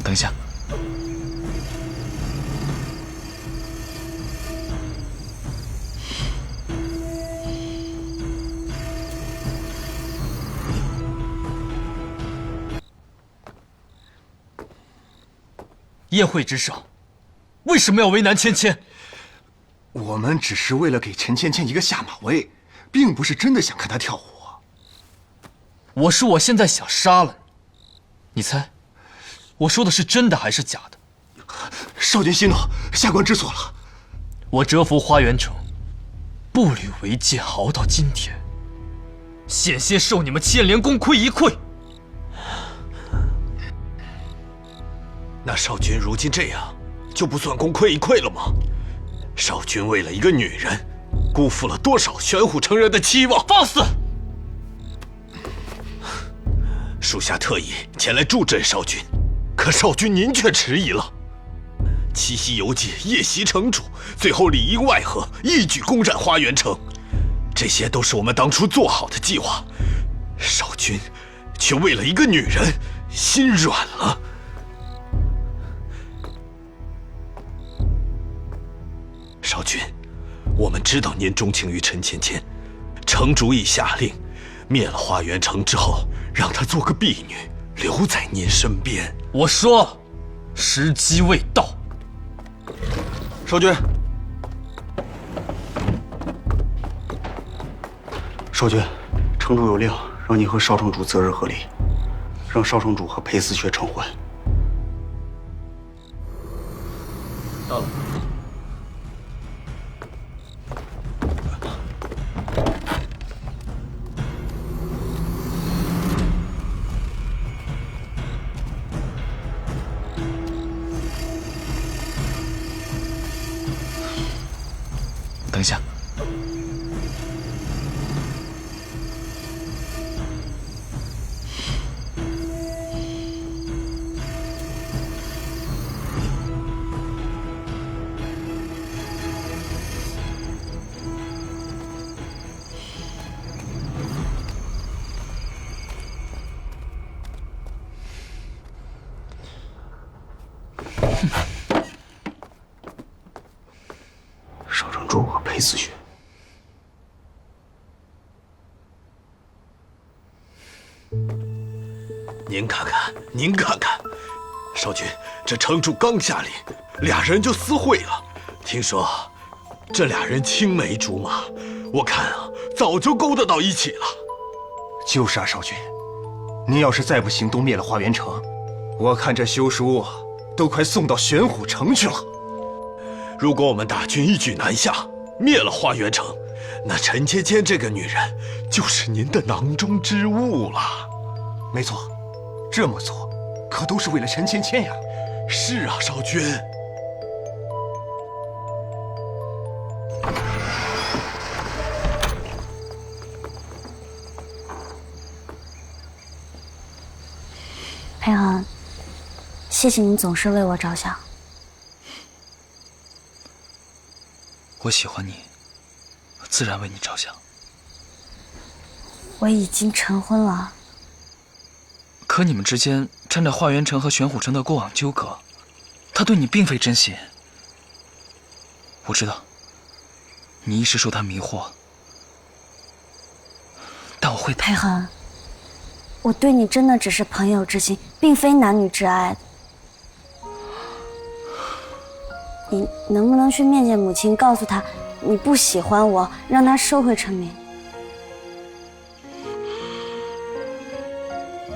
等一下。宴会之上，为什么要为难芊芊？我们只是为了给陈芊芊一个下马威，并不是真的想看她跳舞。我说我现在想杀了你，你猜，我说的是真的还是假的？少君息怒，下官知错了。我蛰伏花园城，步履维艰，熬到今天，险些受你们牵连功亏一篑。那少君如今这样，就不算功亏一篑了吗？少君为了一个女人，辜负了多少玄虎城人的期望！放肆！属下特意前来助阵少君，可少君您却迟疑了。七夕游记夜袭城主，最后里应外合，一举攻占花园城，这些都是我们当初做好的计划。少君却为了一个女人心软了。少君，我们知道您钟情于陈芊芊，城主已下令，灭了花园城之后，让她做个婢女，留在您身边。我说，时机未到。少君，少君，城主有令，让你和少城主择日合离，让少城主和裴思雪成婚。到了。等一下。少城主和裴思雪。您看看，您看看，少君，这城主刚下令，俩人就私会了。听说这俩人青梅竹马，我看啊，早就勾搭到一起了。就是啊，少君，您要是再不行动灭了花园城，我看这休书都快送到玄虎城去了。如果我们大军一举南下，灭了花园城，那陈芊芊这个女人就是您的囊中之物了。没错，这么做可都是为了陈芊芊呀。是啊，少君。裴恒，谢谢你总是为我着想。我喜欢你，自然为你着想。我已经成婚了。可你们之间掺着花园城和玄虎城的过往纠葛，他对你并非真心。我知道，你一时受他迷惑，但我会裴恒，我对你真的只是朋友之情，并非男女之爱的。你能不能去面见母亲，告诉她你不喜欢我，让她收回成名？